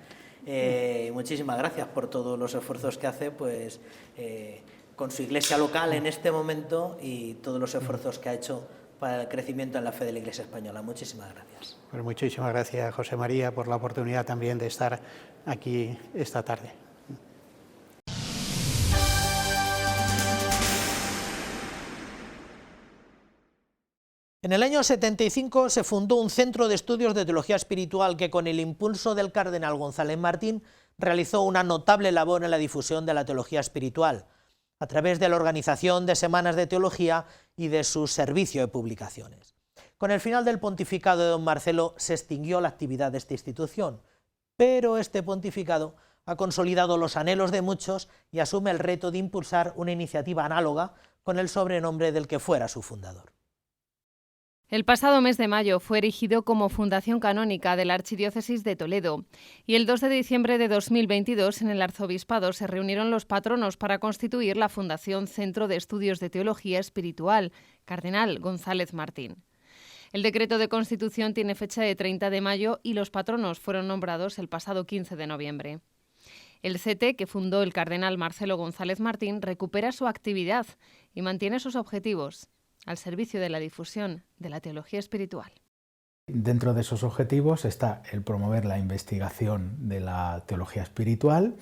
Muchísimas gracias por todos los esfuerzos que hace pues, con su iglesia local en este momento y todos los esfuerzos que ha hecho para el crecimiento en la fe de la Iglesia española. Muchísimas gracias. Pues muchísimas gracias, José María, por la oportunidad también de estar aquí esta tarde. En el año 75 se fundó un centro de estudios de teología espiritual que, con el impulso del cardenal González Martín, realizó una notable labor en la difusión de la teología espiritual, a través de la organización de semanas de teología y de su servicio de publicaciones. Con el final del pontificado de don Marcelo se extinguió la actividad de esta institución, pero este pontificado ha consolidado los anhelos de muchos y asume el reto de impulsar una iniciativa análoga con el sobrenombre del que fuera su fundador. El pasado mes de mayo fue erigido como fundación canónica de la Archidiócesis de Toledo y el 2 de diciembre de 2022 en el Arzobispado se reunieron los patronos para constituir la Fundación Centro de Estudios de Teología Espiritual, Cardenal González Martín. El decreto de constitución tiene fecha de 30 de mayo y los patronos fueron nombrados el pasado 15 de noviembre. El CT, que fundó el cardenal Marcelo González Martín, recupera su actividad y mantiene sus objetivos al servicio de la difusión de la teología espiritual. Dentro de esos objetivos está el promover la investigación de la teología espiritual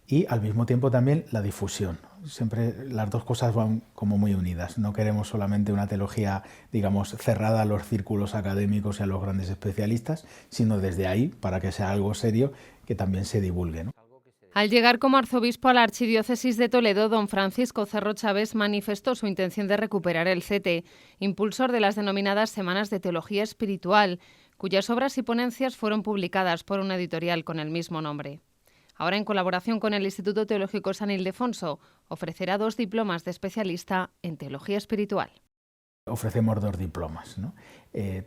y al mismo tiempo también la difusión. Siempre las dos cosas van como muy unidas. No queremos solamente una teología, digamos, cerrada a los círculos académicos y a los grandes especialistas, sino desde ahí, para que sea algo serio, que también se divulgue, ¿no? Al llegar como arzobispo a la Archidiócesis de Toledo, don Francisco Cerro Chávez manifestó su intención de recuperar el CETE, impulsor de las denominadas Semanas de Teología Espiritual, cuyas obras y ponencias fueron publicadas por una editorial con el mismo nombre. Ahora, en colaboración con el Instituto Teológico San Ildefonso, ofrecerá 2 diplomas de especialista en Teología Espiritual. Ofrecemos 2 diplomas, ¿no?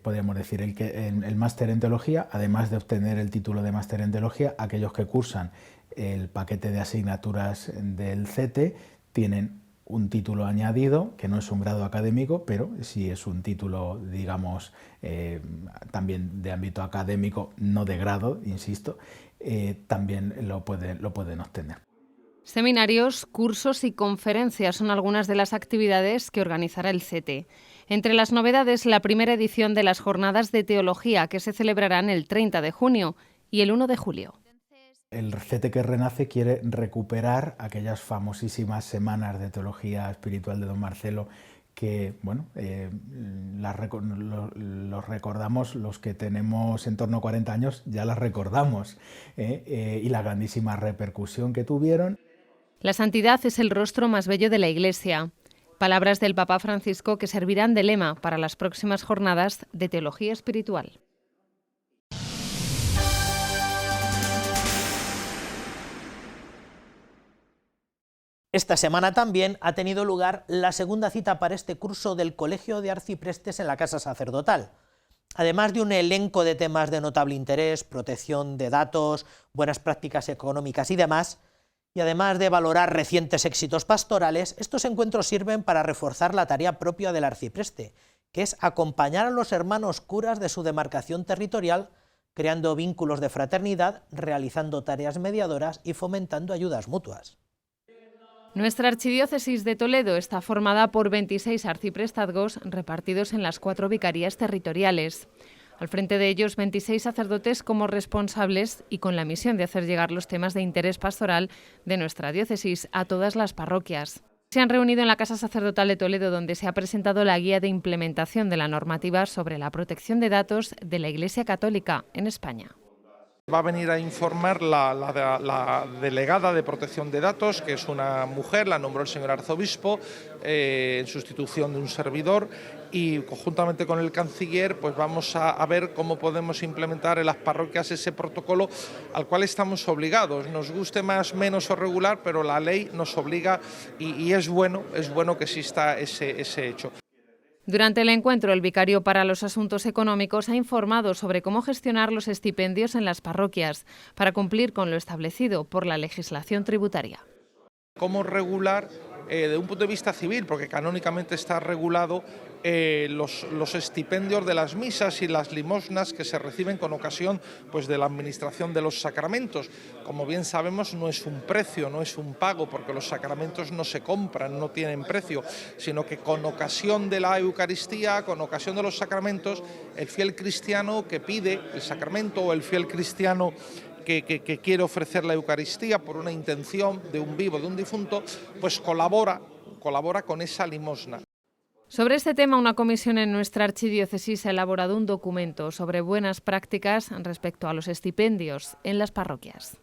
Podríamos decir el máster en Teología, además de obtener el título de máster en Teología, aquellos que cursan el paquete de asignaturas del CETE tienen un título añadido, que no es un grado académico, pero sí es un título, digamos, también de ámbito académico, no de grado, insisto, también lo pueden obtener. Seminarios, cursos y conferencias son algunas de las actividades que organizará el CETE. Entre las novedades, la primera edición de las Jornadas de Teología, que se celebrarán el 30 de junio y el 1 de julio. El CETE que renace quiere recuperar aquellas famosísimas semanas de teología espiritual de don Marcelo que, bueno, los recordamos, los que tenemos en torno a 40 años ya las recordamos, y la grandísima repercusión que tuvieron. La santidad es el rostro más bello de la Iglesia. Palabras del Papa Francisco que servirán de lema para las próximas jornadas de teología espiritual. Esta semana también ha tenido lugar la segunda cita para este curso del Colegio de Arciprestes en la Casa Sacerdotal. Además de un elenco de temas de notable interés, protección de datos, buenas prácticas económicas y demás, y además de valorar recientes éxitos pastorales, estos encuentros sirven para reforzar la tarea propia del arcipreste, que es acompañar a los hermanos curas de su demarcación territorial, creando vínculos de fraternidad, realizando tareas mediadoras y fomentando ayudas mutuas. Nuestra Archidiócesis de Toledo está formada por 26 arciprestazgos repartidos en las 4 vicarías territoriales. Al frente de ellos, 26 sacerdotes como responsables y con la misión de hacer llegar los temas de interés pastoral de nuestra diócesis a todas las parroquias. Se han reunido en la Casa Sacerdotal de Toledo, donde se ha presentado la guía de implementación de la normativa sobre la protección de datos de la Iglesia Católica en España. Va a venir a informar la delegada de protección de datos, que es una mujer, la nombró el señor arzobispo en sustitución de un servidor, y conjuntamente con el canciller pues vamos a ver cómo podemos implementar en las parroquias ese protocolo al cual estamos obligados. Nos guste más, menos o regular, pero la ley nos obliga y es bueno que exista ese hecho. Durante el encuentro, el vicario para los asuntos económicos ha informado sobre cómo gestionar los estipendios en las parroquias para cumplir con lo establecido por la legislación tributaria. Cómo regular de un punto de vista civil, porque canónicamente está regulado los estipendios de las misas y las limosnas que se reciben con ocasión pues, de la administración de los sacramentos. Como bien sabemos, no es un precio, no es un pago, porque los sacramentos no se compran, no tienen precio, sino que con ocasión de la Eucaristía, con ocasión de los sacramentos, el fiel cristiano que pide el sacramento o el fiel cristiano que quiere ofrecer la Eucaristía por una intención de un vivo, de un difunto, pues colabora con esa limosna. Sobre este tema, una comisión en nuestra archidiócesis ha elaborado un documento sobre buenas prácticas respecto a los estipendios en las parroquias.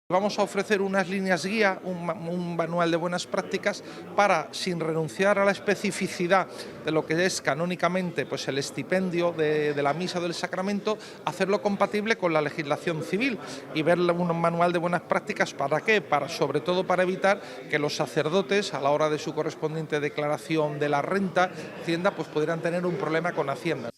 Vamos a ofrecer unas líneas guía, un manual de buenas prácticas para, sin renunciar a la especificidad de lo que es canónicamente pues el estipendio de la misa o del sacramento, hacerlo compatible con la legislación civil y ver un manual de buenas prácticas. ¿Para qué? Sobre todo para evitar que los sacerdotes, a la hora de su correspondiente declaración de la renta, Hacienda, pues pudieran tener un problema con Hacienda.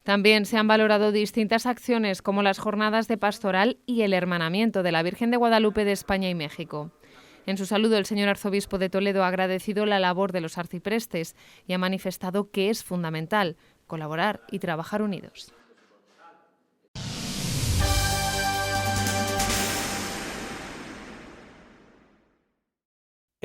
También se han valorado distintas acciones como las jornadas de pastoral y el hermanamiento de la Virgen de Guadalupe de España y México. En su saludo, el señor arzobispo de Toledo ha agradecido la labor de los arciprestes y ha manifestado que es fundamental colaborar y trabajar unidos.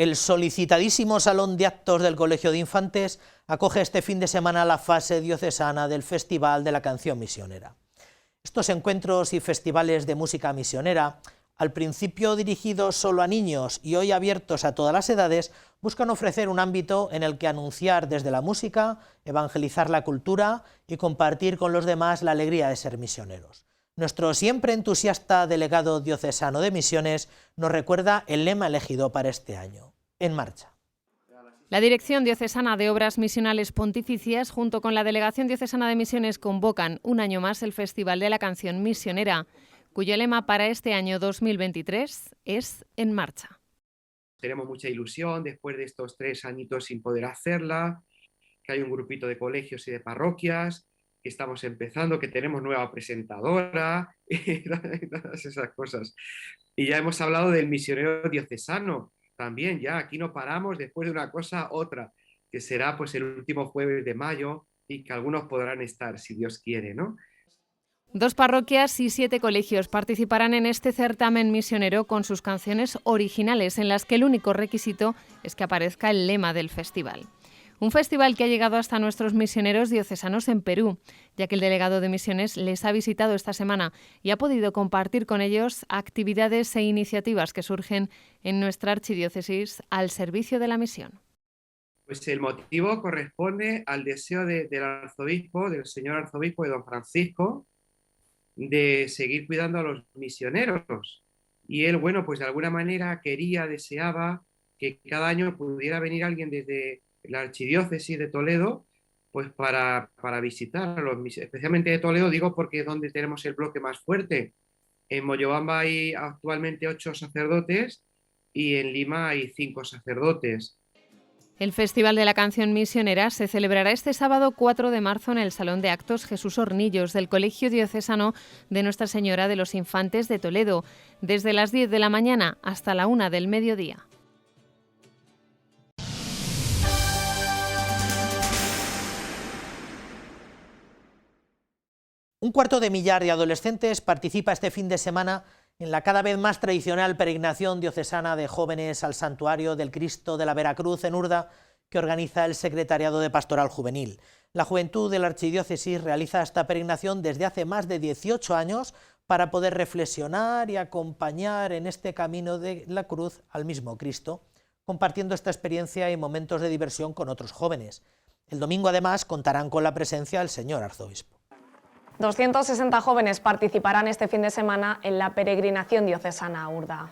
El solicitadísimo Salón de Actos del Colegio de Infantes acoge este fin de semana la fase diocesana del Festival de la Canción Misionera. Estos encuentros y festivales de música misionera, al principio dirigidos solo a niños y hoy abiertos a todas las edades, buscan ofrecer un ámbito en el que anunciar desde la música, evangelizar la cultura y compartir con los demás la alegría de ser misioneros. Nuestro siempre entusiasta delegado diocesano de misiones nos recuerda el lema elegido para este año: En marcha. La Dirección Diocesana de Obras Misionales Pontificias, junto con la Delegación Diocesana de Misiones, convocan un año más el Festival de la Canción Misionera, cuyo lema para este año 2023 es En marcha. Tenemos mucha ilusión después de estos 3 añitos sin poder hacerla, que hay un grupito de colegios y de parroquias, que estamos empezando, que tenemos nueva presentadora y todas esas cosas. Y ya hemos hablado del misionero diocesano también, ya aquí no paramos después de una cosa otra, que será pues el último jueves de mayo y que algunos podrán estar, si Dios quiere, ¿no? 2 parroquias y 7 colegios participarán en este certamen misionero con sus canciones originales, en las que el único requisito es que aparezca el lema del festival. Un festival que ha llegado hasta nuestros misioneros diocesanos en Perú, ya que el delegado de misiones les ha visitado esta semana y ha podido compartir con ellos actividades e iniciativas que surgen en nuestra archidiócesis al servicio de la misión. Pues el motivo corresponde al deseo del arzobispo, del señor arzobispo de don Francisco, de seguir cuidando a los misioneros. Y él, bueno, pues de alguna manera deseaba que cada año pudiera venir alguien desde la archidiócesis de Toledo, pues para visitar a los misioneros, especialmente de Toledo, digo porque es donde tenemos el bloque más fuerte. En Moyobamba hay actualmente 8 sacerdotes y en Lima hay 5 sacerdotes. El Festival de la Canción Misionera se celebrará este sábado 4 de marzo en el Salón de Actos Jesús Hornillos del Colegio Diocesano de Nuestra Señora de los Infantes de Toledo, desde las 10 de la mañana hasta la 1 del mediodía. Un cuarto de millar de adolescentes participa este fin de semana en la cada vez más tradicional peregrinación diocesana de jóvenes al Santuario del Cristo de la Veracruz en Urda, que organiza el Secretariado de Pastoral Juvenil. La juventud de la archidiócesis realiza esta peregrinación desde hace más de 18 años para poder reflexionar y acompañar en este camino de la cruz al mismo Cristo, compartiendo esta experiencia y momentos de diversión con otros jóvenes. El domingo, además, contarán con la presencia del señor arzobispo. 260 jóvenes participarán este fin de semana en la peregrinación diocesana a Urda.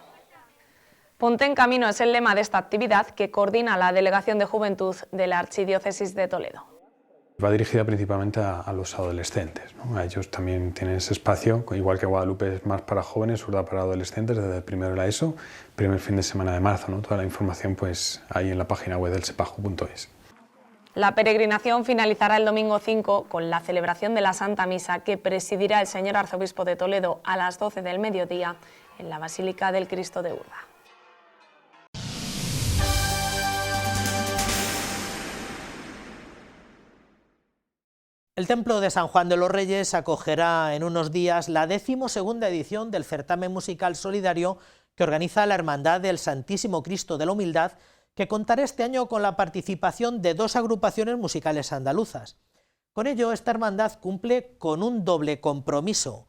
Ponte en camino es el lema de esta actividad que coordina la Delegación de Juventud de la Archidiócesis de Toledo. Va dirigida principalmente a los adolescentes, ¿no? A ellos también tienen ese espacio, igual que Guadalupe es más para jóvenes, Urda para adolescentes, desde el primero de la ESO, primer fin de semana de marzo, ¿no? Toda la información pues ahí en la página web del sepajo.es. La peregrinación finalizará el domingo 5 con la celebración de la Santa Misa que presidirá el señor arzobispo de Toledo a las 12 del mediodía en la Basílica del Cristo de Urda. El Templo de San Juan de los Reyes acogerá en unos días la 12ª edición del certamen musical solidario que organiza la Hermandad del Santísimo Cristo de la Humildad, que contará este año con la participación de 2 agrupaciones musicales andaluzas. Con ello, esta hermandad cumple con un doble compromiso: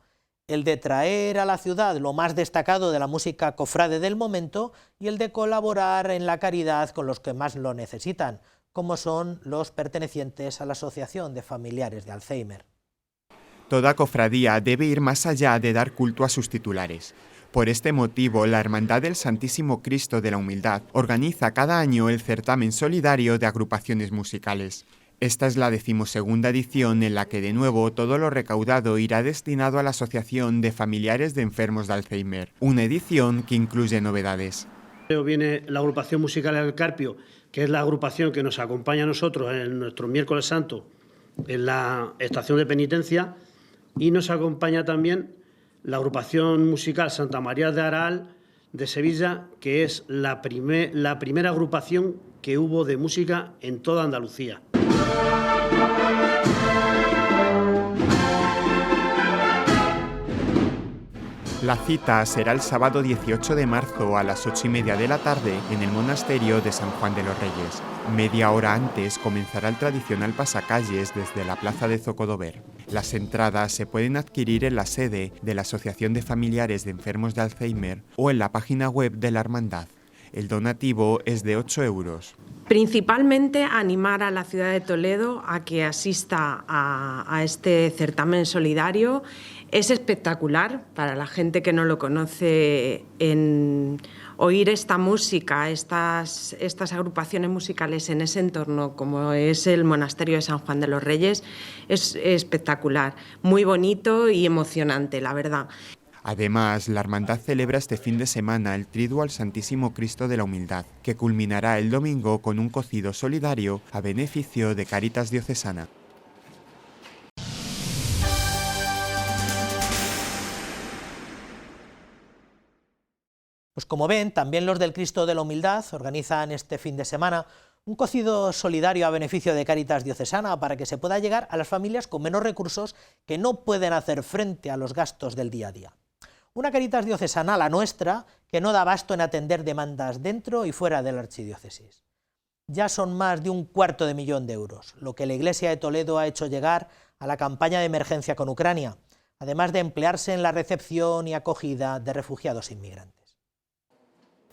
el de traer a la ciudad lo más destacado de la música cofrade del momento y el de colaborar en la caridad con los que más lo necesitan, como son los pertenecientes a la Asociación de Familiares de Alzheimer. Toda cofradía debe ir más allá de dar culto a sus titulares. Por este motivo, la Hermandad del Santísimo Cristo de la Humildad organiza cada año el certamen solidario de agrupaciones musicales. Esta es la 12ª edición en la que de nuevo todo lo recaudado irá destinado a la Asociación de Familiares de Enfermos de Alzheimer, una edición que incluye novedades. Viene la agrupación musical El Carpio, que es la agrupación que nos acompaña a nosotros en nuestro miércoles santo en la estación de penitencia, y nos acompaña también la agrupación musical Santa María de Araal de Sevilla, que es la primera agrupación que hubo de música en toda Andalucía. La cita será el sábado 18 de marzo a las 8:30 de la tarde en el monasterio de San Juan de los Reyes. Media hora antes comenzará el tradicional pasacalles desde la plaza de Zocodover. Las entradas se pueden adquirir en la sede de la Asociación de Familiares de Enfermos de Alzheimer o en la página web de la Hermandad. El donativo es de 8 euros. Principalmente animar a la ciudad de Toledo a que asista a este certamen solidario. Es espectacular para la gente que no lo conoce, en oír esta música, estas agrupaciones musicales en ese entorno como es el monasterio de San Juan de los Reyes. Es espectacular, muy bonito y emocionante, la verdad. Además, la Hermandad celebra este fin de semana el Triduo al Santísimo Cristo de la Humildad, que culminará el domingo con un cocido solidario a beneficio de Cáritas Diocesana. Pues como ven, también los del Cristo de la Humildad organizan este fin de semana un cocido solidario a beneficio de Cáritas Diocesana para que se pueda llegar a las familias con menos recursos que no pueden hacer frente a los gastos del día a día. Una Cáritas Diocesana, la nuestra, que no da abasto en atender demandas dentro y fuera de la archidiócesis. Ya son más de 250.000 euros, lo que la Iglesia de Toledo ha hecho llegar a la campaña de emergencia con Ucrania, además de emplearse en la recepción y acogida de refugiados inmigrantes.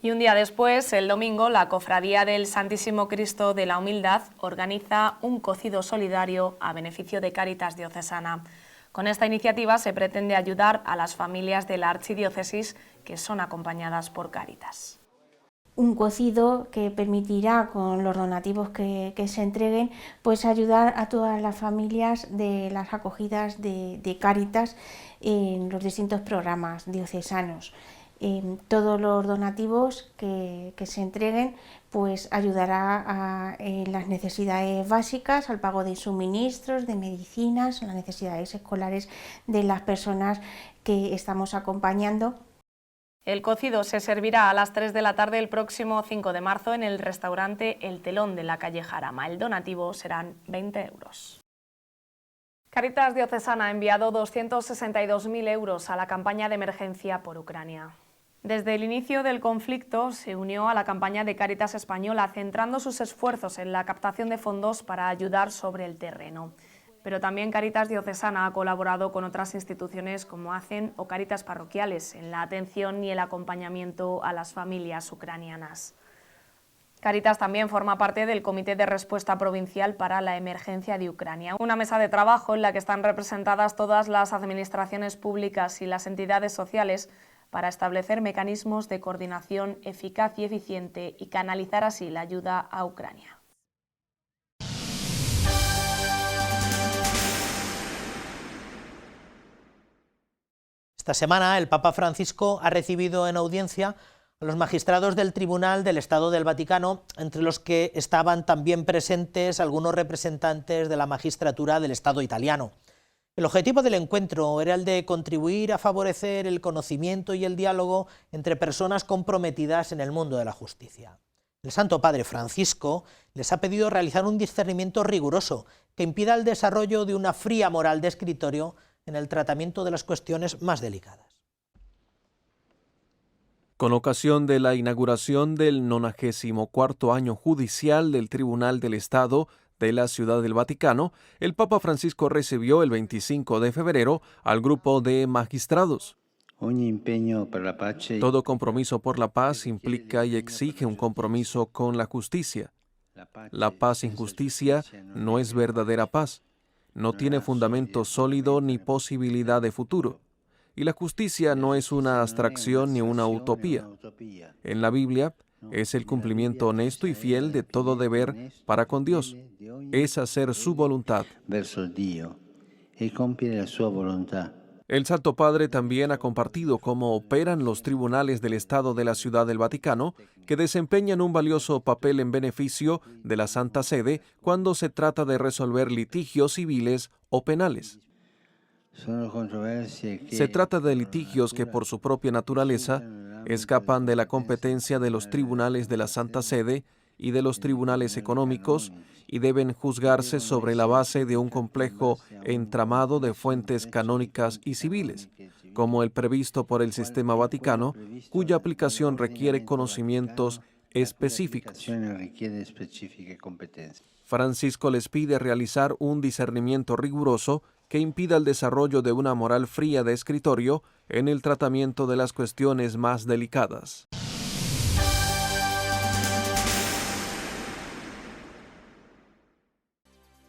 Y un día después, el domingo, la Cofradía del Santísimo Cristo de la Humildad organiza un cocido solidario a beneficio de Cáritas Diocesana. Con esta iniciativa se pretende ayudar a las familias de la archidiócesis que son acompañadas por Cáritas. Un cocido que permitirá, con los donativos que se entreguen, pues ayudar a todas las familias de las acogidas de Cáritas en los distintos programas diocesanos. Todos los donativos que se entreguen pues ayudará en las necesidades básicas, al pago de suministros, de medicinas, las necesidades escolares de las personas que estamos acompañando. El cocido se servirá a las 3 de la tarde el próximo 5 de marzo en el restaurante El Telón de la calle Jarama. El donativo serán 20 euros. Cáritas Diocesana ha enviado 262.000 euros a la campaña de emergencia por Ucrania. Desde el inicio del conflicto se unió a la campaña de Cáritas Española, centrando sus esfuerzos en la captación de fondos para ayudar sobre el terreno. Pero también Cáritas Diocesana ha colaborado con otras instituciones como ACEN o Cáritas parroquiales en la atención y el acompañamiento a las familias ucranianas. Cáritas también forma parte del Comité de Respuesta Provincial para la Emergencia de Ucrania, una mesa de trabajo en la que están representadas todas las administraciones públicas y las entidades sociales para establecer mecanismos de coordinación eficaz y eficiente y canalizar así la ayuda a Ucrania. Esta semana el Papa Francisco ha recibido en audiencia a los magistrados del Tribunal del Estado del Vaticano, entre los que estaban también presentes algunos representantes de la magistratura del Estado italiano. El objetivo del encuentro era el de contribuir a favorecer el conocimiento y el diálogo entre personas comprometidas en el mundo de la justicia. El Santo Padre Francisco les ha pedido realizar un discernimiento riguroso que impida el desarrollo de una fría moral de escritorio en el tratamiento de las cuestiones más delicadas. Con ocasión de la inauguración del 94º año judicial del Tribunal del Estado de la Ciudad del Vaticano, el Papa Francisco recibió el 25 de febrero al grupo de magistrados. Todo compromiso por la paz implica y exige un compromiso con la justicia. La paz sin justicia no es verdadera paz, no tiene fundamento sólido ni posibilidad de futuro. Y la justicia no es una abstracción ni una utopía. En la Biblia, es el cumplimiento honesto y fiel de todo deber para con Dios. Es hacer su voluntad. El Santo Padre también ha compartido cómo operan los tribunales del Estado de la Ciudad del Vaticano, que desempeñan un valioso papel en beneficio de la Santa Sede cuando se trata de resolver litigios civiles o penales. Se trata de litigios que por su propia naturaleza escapan de la competencia de los tribunales de la Santa Sede y de los tribunales económicos y deben juzgarse sobre la base de un complejo entramado de fuentes canónicas y civiles, como el previsto por el Sistema Vaticano, cuya aplicación requiere conocimientos específicos. Francisco les pide realizar un discernimiento riguroso que impida el desarrollo de una moral fría de escritorio en el tratamiento de las cuestiones más delicadas.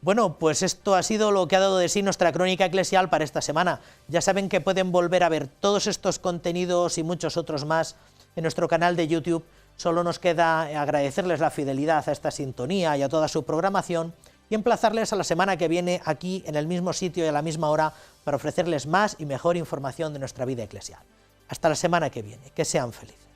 Bueno, pues esto ha sido lo que ha dado de sí nuestra crónica eclesial para esta semana. Ya saben que pueden volver a ver todos estos contenidos y muchos otros más en nuestro canal de YouTube. Solo nos queda agradecerles la fidelidad a esta sintonía y a toda su programación y emplazarles a la semana que viene aquí en el mismo sitio y a la misma hora para ofrecerles más y mejor información de nuestra vida eclesial. Hasta la semana que viene. Que sean felices.